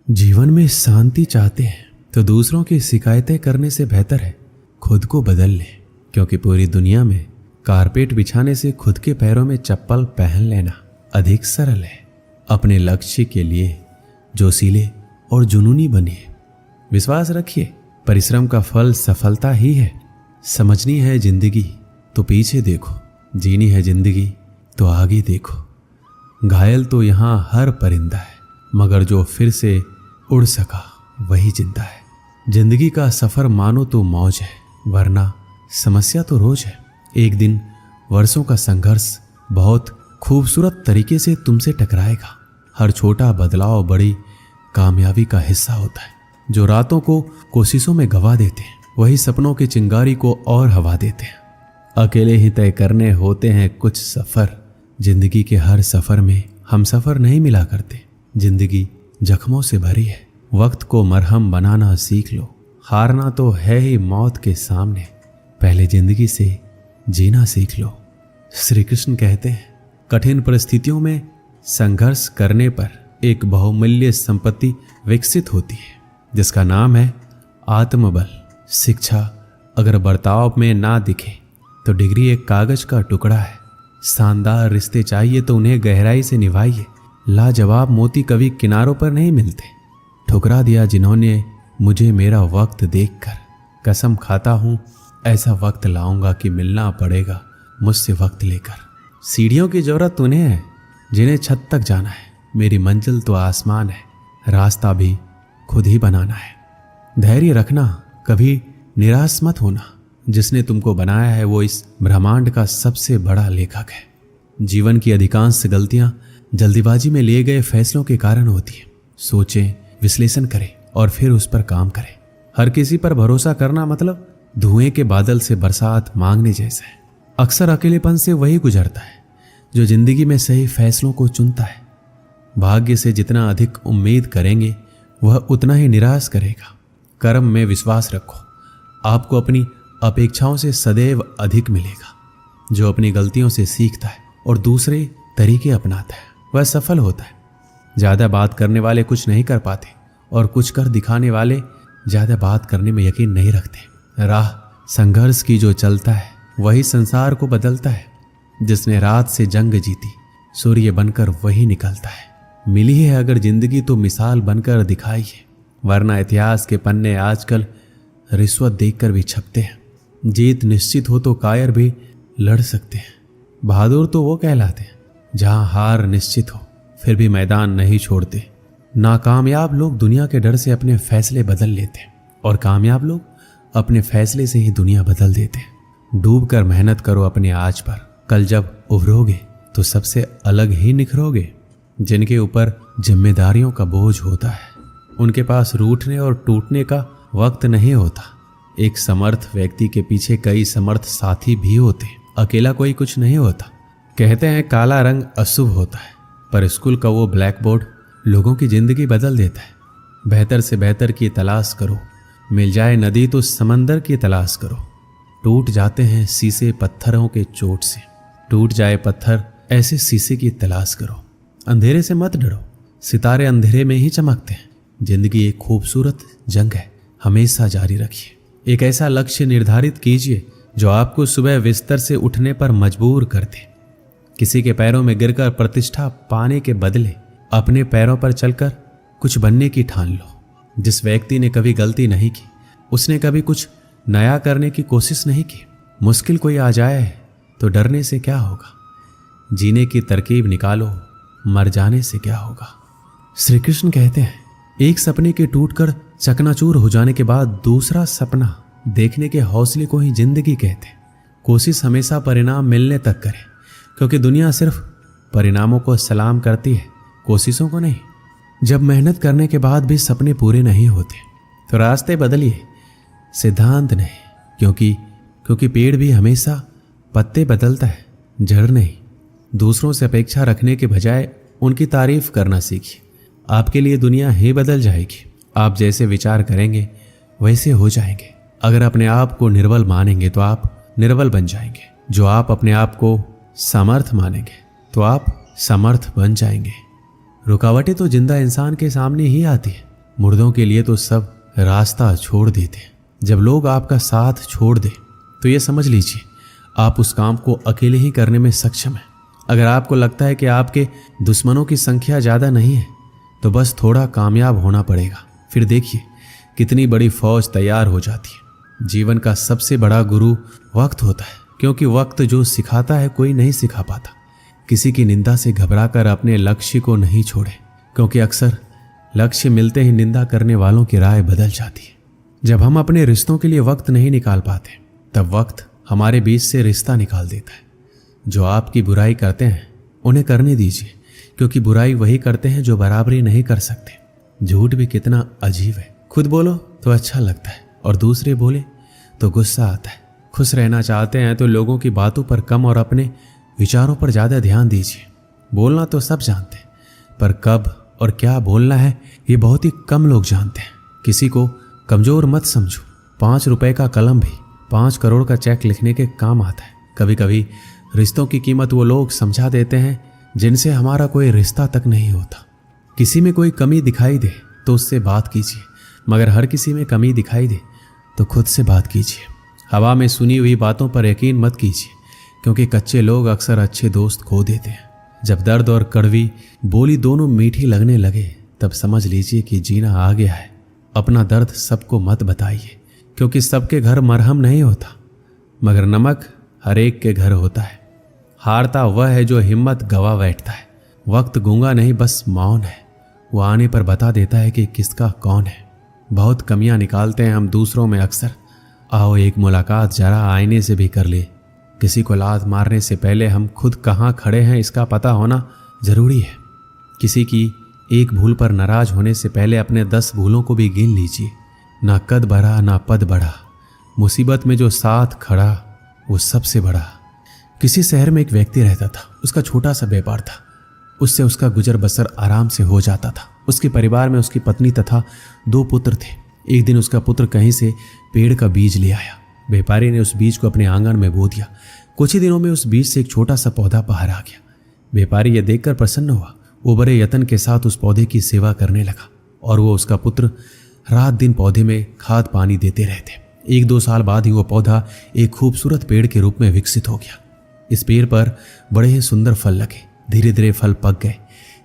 जीवन में शांति चाहते हैं तो दूसरों की शिकायतें करने से बेहतर है खुद को बदल लें, क्योंकि पूरी दुनिया में कारपेट बिछाने से खुद के पैरों में चप्पल पहन लेना अधिक सरल है। अपने लक्ष्य के लिए जोशीले और जुनूनी बनिए। विश्वास रखिए, परिश्रम का फल सफलता ही है। समझनी है जिंदगी तो पीछे देखो, जीनी है जिंदगी तो आगे देखो। घायल तो यहाँ हर परिंदा है, मगर जो फिर से उड़ सका वही जिंदा है। जिंदगी का सफर मानो तो मौज है, वरना समस्या तो रोज है। एक दिन वर्षों का संघर्ष बहुत खूबसूरत तरीके से तुमसे टकराएगा। हर छोटा बदलाव बड़ी कामयाबी का हिस्सा होता है। जो रातों को कोशिशों में गवा देते हैं, वही सपनों की चिंगारी को और हवा देते हैं। अकेले ही तय करने होते हैं कुछ सफर। जिंदगी के हर सफर में हम सफर नहीं मिला करते। जिंदगी जख्मों से भरी है, वक्त को मरहम बनाना सीख लो। हारना तो है ही मौत के सामने, पहले जिंदगी से जीना सीख लो। श्री कृष्ण कहते हैं, कठिन परिस्थितियों में संघर्ष करने पर एक बहुमूल्य संपत्ति विकसित होती है, जिसका नाम है आत्मबल। शिक्षा अगर बर्ताव में ना दिखे तो डिग्री एक कागज का टुकड़ा है। शानदार रिश्ते चाहिए तो उन्हें गहराई से निभाइए। लाजवाब मोती कभी किनारों पर नहीं मिलते। ठुकरा दिया जिन्होंने मुझे मेरा वक्त देखकर। कसम खाता हूं ऐसा वक्त लाऊंगा कि मिलना पड़ेगा मुझसे वक्त लेकर। सीढ़ियों की जरूरत उन्हें है जिन्हें छत तक जाना है। मेरी मंजिल तो आसमान है, रास्ता भी खुद ही बनाना है। धैर्य रखना, कभी निराश मत होना। जिसने तुमको बनाया है वो इस ब्रह्मांड का सबसे बड़ा लेखक है। जीवन की अधिकांश गलतियां जल्दीबाजी में लिए गए फैसलों के कारण होती है। सोचें, विश्लेषण करें और फिर उस पर काम करें। हर किसी पर भरोसा करना मतलब धुएं के बादल से बरसात मांगने जैसा है। अक्सर अकेलेपन से वही गुजरता है जो जिंदगी में सही फैसलों को चुनता है। भाग्य से जितना अधिक उम्मीद करेंगे वह उतना ही निराश करेगा। कर्म में विश्वास रखो, आपको अपनी अपेक्षाओं से सदैव अधिक मिलेगा। जो अपनी गलतियों से सीखता है और दूसरे तरीके अपनाता है वह सफल होता है। ज्यादा बात करने वाले कुछ नहीं कर पाते और कुछ कर दिखाने वाले ज्यादा बात करने में यकीन नहीं रखते। राह संघर्ष की जो चलता है वही संसार को बदलता है। जिसने रात से जंग जीती सूर्य बनकर वही निकलता है। मिली है अगर जिंदगी तो मिसाल बनकर दिखाइए, वरना इतिहास के पन्ने आजकल रिश्वत देखकर भी छपते हैं। जीत निश्चित हो तो कायर भी लड़ सकते हैं। बहादुर तो वो कहलाते हैं जहां हार निश्चित हो फिर भी मैदान नहीं छोड़ते। नाकामयाब लोग दुनिया के डर से अपने फैसले बदल लेते हैं और कामयाब लोग अपने फैसले से ही दुनिया बदल देते हैं। डूब कर मेहनत करो अपने आज पर, कल जब उभरोगे तो सबसे अलग ही निखरोगे। जिनके ऊपर जिम्मेदारियों का बोझ होता है उनके पास रूठने और टूटने का वक्त नहीं होता। एक समर्थ व्यक्ति के पीछे कई समर्थ साथी भी होते हैं। अकेला कोई कुछ नहीं होता। कहते हैं काला रंग अशुभ होता है, पर स्कूल का वो ब्लैक बोर्ड लोगों की जिंदगी बदल देता है। बेहतर से बेहतर की तलाश करो, मिल जाए नदी तो समंदर की तलाश करो। टूट जाते हैं शीशे पत्थरों के चोट से, टूट जाए पत्थर ऐसे शीशे की तलाश करो। अंधेरे से मत डरो, सितारे अंधेरे में ही चमकते हैं। जिंदगी एक खूबसूरत जंग है, हमेशा जारी रखिए। एक ऐसा लक्ष्य निर्धारित कीजिए जो आपको सुबह बिस्तर से उठने पर मजबूर कर दे। किसी के पैरों में गिरकर प्रतिष्ठा पाने के बदले अपने पैरों पर चलकर कुछ बनने की ठान लो। जिस व्यक्ति ने कभी गलती नहीं की उसने कभी कुछ नया करने की कोशिश नहीं की। मुश्किल कोई आ जाए तो डरने से क्या होगा, जीने की तरकीब निकालो, मर जाने से क्या होगा। श्री कृष्ण कहते हैं, एक सपने के टूटकर चकनाचूर हो जाने के बाद दूसरा सपना देखने के हौसले को ही जिंदगी कहते हैं। कोशिश हमेशा परिणाम मिलने तक करें, क्योंकि दुनिया सिर्फ परिणामों को सलाम करती है, कोशिशों को नहीं। जब मेहनत करने के बाद भी सपने पूरे नहीं होते तो रास्ते बदलिए, सिद्धांत नहीं। क्योंकि पेड़ भी हमेशा पत्ते बदलता है, जड़ नहीं। दूसरों से अपेक्षा रखने के बजाय उनकी तारीफ करना सीखिए। आपके लिए दुनिया ही बदल जाएगी। आप जैसे विचार करेंगे वैसे हो जाएंगे। अगर अपने आप को निर्बल मानेंगे तो आप निर्बल बन जाएंगे। जो आप अपने आप को समर्थ मानेंगे तो आप समर्थ बन जाएंगे। रुकावटें तो जिंदा इंसान के सामने ही आती है, मुर्दों के लिए तो सब रास्ता छोड़ देते हैं। जब लोग आपका साथ छोड़ दे तो ये समझ लीजिए आप उस काम को अकेले ही करने में सक्षम हैं। अगर आपको लगता है कि आपके दुश्मनों की संख्या ज़्यादा नहीं है तो बस थोड़ा कामयाब होना पड़ेगा, फिर देखिए कितनी बड़ी फौज तैयार हो जाती है। जीवन का सबसे बड़ा गुरु वक्त होता है, क्योंकि वक्त जो सिखाता है कोई नहीं सिखा पाता। किसी की निंदा से घबराकर अपने लक्ष्य को नहीं छोड़े, क्योंकि अक्सर लक्ष्य मिलते ही निंदा करने वालों की राय बदल जाती है। जब हम अपने रिश्तों के लिए वक्त नहीं निकाल पाते तब वक्त हमारे बीच से रिश्ता निकाल देता है। जो आपकी बुराई करते हैं उन्हें करने दीजिए, क्योंकि बुराई वही करते हैं जो बराबरी नहीं कर सकते। झूठ भी कितना अजीब है, खुद बोलो तो अच्छा लगता है और दूसरे बोले तो गुस्सा आता है। खुश रहना चाहते हैं तो लोगों की बातों पर कम और अपने विचारों पर ज़्यादा ध्यान दीजिए। बोलना तो सब जानते हैं, पर कब और क्या बोलना है ये बहुत ही कम लोग जानते हैं। किसी को कमज़ोर मत समझो। 5 रुपए का कलम भी 5 करोड़ का चेक लिखने के काम आता है। कभी कभी रिश्तों की कीमत वो लोग समझा देते हैं जिनसे हमारा कोई रिश्ता तक नहीं होता। किसी में कोई कमी दिखाई दे तो उससे बात कीजिए, मगर हर किसी में कमी दिखाई दे तो खुद से बात कीजिए। हवा में सुनी हुई बातों पर यकीन मत कीजिए, क्योंकि कच्चे लोग अक्सर अच्छे दोस्त खो देते हैं। जब दर्द और कड़वी बोली दोनों मीठी लगने लगे तब समझ लीजिए कि जीना आ गया है। अपना दर्द सबको मत बताइए, क्योंकि सबके घर मरहम नहीं होता, मगर नमक हर एक के घर होता है। हारता वह है जो हिम्मत गवा बैठता है। वक्त गूंगा नहीं, बस मौन है। वो आने पर बता देता है कि किसका कौन है। बहुत कमियां निकालते हैं हम दूसरों में अक्सर। आओ एक मुलाकात जरा आईने से भी कर ले। किसी को लात मारने से पहले हम खुद कहाँ खड़े हैं इसका पता होना जरूरी है। किसी की एक भूल पर नाराज होने से पहले अपने 10 भूलों को भी गिन लीजिए। ना कद बढ़ा ना पद बढ़ा, मुसीबत में जो साथ खड़ा वो सबसे बड़ा। किसी शहर में एक व्यक्ति रहता था। उसका छोटा सा व्यापार था। उससे उसका गुजर बसर आराम से हो जाता था। उसके परिवार में उसकी पत्नी तथा 2 पुत्र थे। एक दिन उसका पुत्र कहीं से पेड़ का बीज ले आया। व्यापारी ने उस बीज को अपने आंगन में बो दिया। कुछ ही दिनों में उस बीज से एक छोटा सा पौधा बाहर आ गया। व्यापारी यह देखकर प्रसन्न हुआ। वो बड़े यत्न के साथ उस पौधे की सेवा करने लगा और वो उसका पुत्र रात दिन पौधे में खाद पानी देते रहते। 1-2 साल बाद ही वो पौधा एक खूबसूरत पेड़ के रूप में विकसित हो गया। इस पेड़ पर बड़े ही सुंदर फल लगे। धीरे धीरे फल पक गए।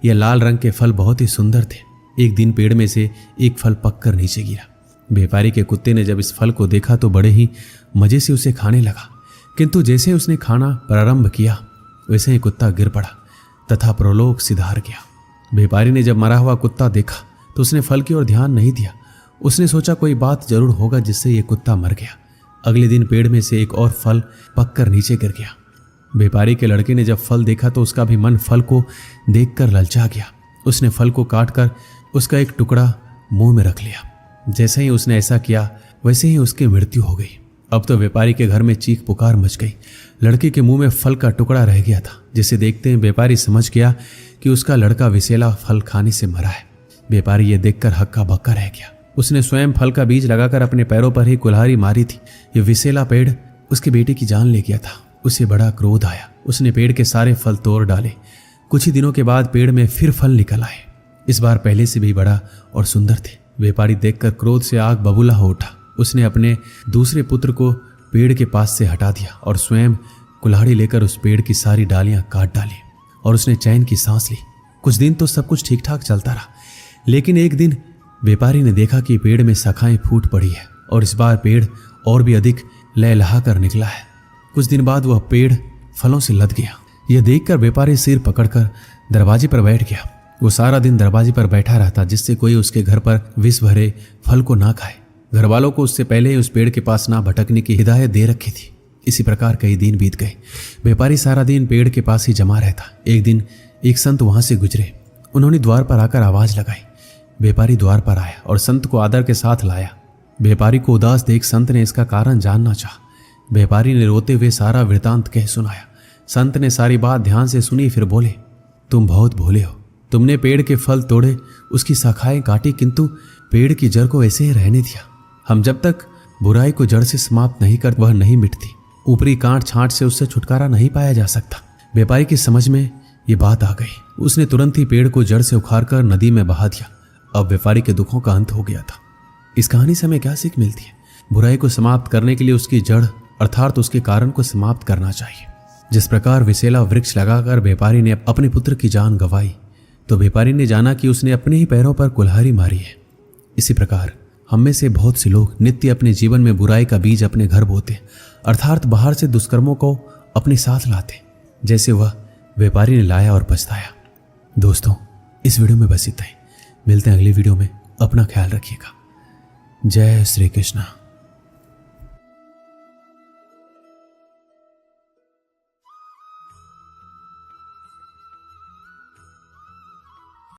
यह लाल रंग के फल बहुत ही सुंदर थे। एक दिन पेड़ में से एक फल पककर नीचे गिरा। व्यापारी के कुत्ते ने जब इस फल को देखा तो बड़े ही मजे से उसे खाने लगा, किंतु जैसे उसने खाना प्रारंभ किया वैसे ही कुत्ता गिर पड़ा तथा प्रलोक सिधार गया। व्यापारी ने जब मरा हुआ कुत्ता देखा तो उसने फल की ओर ध्यान नहीं दिया। उसने सोचा कोई बात जरूर होगा जिससे ये कुत्ता मर गया। अगले दिन पेड़ में से एक और फल पककर नीचे गिर गया। व्यापारी के लड़के ने जब फल देखा तो उसका भी मन फल को देखकर ललचा गया। उसने फल को काटकर उसका एक टुकड़ा मुंह में रख लिया। जैसे ही उसने ऐसा किया वैसे ही उसकी मृत्यु हो गई। अब तो व्यापारी के घर में चीख पुकार मच गई। लड़के के मुंह में फल का टुकड़ा रह गया था, जिसे देखते ही व्यापारी समझ गया कि उसका लड़का विषैला फल खाने से मरा है। व्यापारी ये देखकर हक्का बक्का रह गया। उसने स्वयं फल का बीज लगाकर अपने पैरों पर ही कुल्हाड़ी मारी थी। ये विषैला पेड़ उसके बेटे की जान ले गया था। उसे बड़ा क्रोध आया। उसने पेड़ के सारे फल तोड़ डाले। कुछ ही दिनों के बाद पेड़ में फिर फल निकल आए। इस बार पहले से भी बड़ा और सुंदर थे। व्यापारी देखकर क्रोध से आग बबूला हो उठा। उसने अपने दूसरे पुत्र को पेड़ के पास से हटा दिया और स्वयं कुल्हाड़ी लेकर उस पेड़ की सारी डालियां काट डाली और उसने चैन की सांस ली। कुछ दिन तो सब कुछ ठीक ठाक चलता रहा, लेकिन एक दिन व्यापारी ने देखा कि पेड़ में शाखाएं फूट पड़ी है और इस बार पेड़ और भी अधिक लहलहा कर निकला है। कुछ दिन बाद वह पेड़ फलों से लद गया। यह देखकर व्यापारी सिर पकड़कर दरवाजे पर बैठ गया। वो सारा दिन दरवाजे पर बैठा रहता, जिससे कोई उसके घर पर विष भरे फल को ना खाए। घर वालों को उससे पहले ही उस पेड़ के पास ना भटकने की हिदायत दे रखी थी। इसी प्रकार कई दिन बीत गए। व्यापारी सारा दिन पेड़ के पास ही जमा रहता। एक दिन एक संत वहां से गुजरे। उन्होंने द्वार पर आकर आवाज लगाई। व्यापारी द्वार पर आया और संत को आदर के साथ लाया। व्यापारी को उदास देख संत ने इसका कारण जानना चाहा। व्यापारी ने रोते हुए सारा वृतांत कह सुनाया। संत ने सारी बात ध्यान से सुनी, फिर बोले, तुम बहुत भोले हो। तुमने पेड़ के फल तोड़े, उसकी शाखाएं काटी, किंतु पेड़ की जड़ को ऐसे ही रहने दिया। हम जब तक बुराई को जड़ से समाप्त नहीं कर वह नहीं मिटती। ऊपरी कांट छांट से उससे छुटकारा नहीं पाया जा सकता। व्यापारी की समझ में ये बात आ गई। उसने तुरंत ही पेड़ को जड़ से उखाड़कर नदी में बहा दिया। अब व्यापारी के दुखों का अंत हो गया था। इस कहानी से हमें क्या सीख मिलती है? बुराई को समाप्त करने के लिए उसकी जड़ अर्थात उसके कारण को समाप्त करना चाहिए। जिस प्रकार विसेला वृक्ष लगाकर व्यापारी ने अपने पुत्र की जान गंवाई, तो व्यापारी ने जाना कि उसने अपने ही पैरों पर कुल्हाड़ी मारी है। इसी प्रकार हम में से बहुत से लोग नित्य अपने जीवन में बुराई का बीज अपने घर बोते, अर्थात बाहर से दुष्कर्मों को अपने साथ लाते, जैसे वह व्यापारी ने लाया और पछताया। दोस्तों, इस वीडियो में बस इतना ही। मिलते हैं अगली वीडियो में। अपना ख्याल रखिएगा। जय श्री कृष्ण।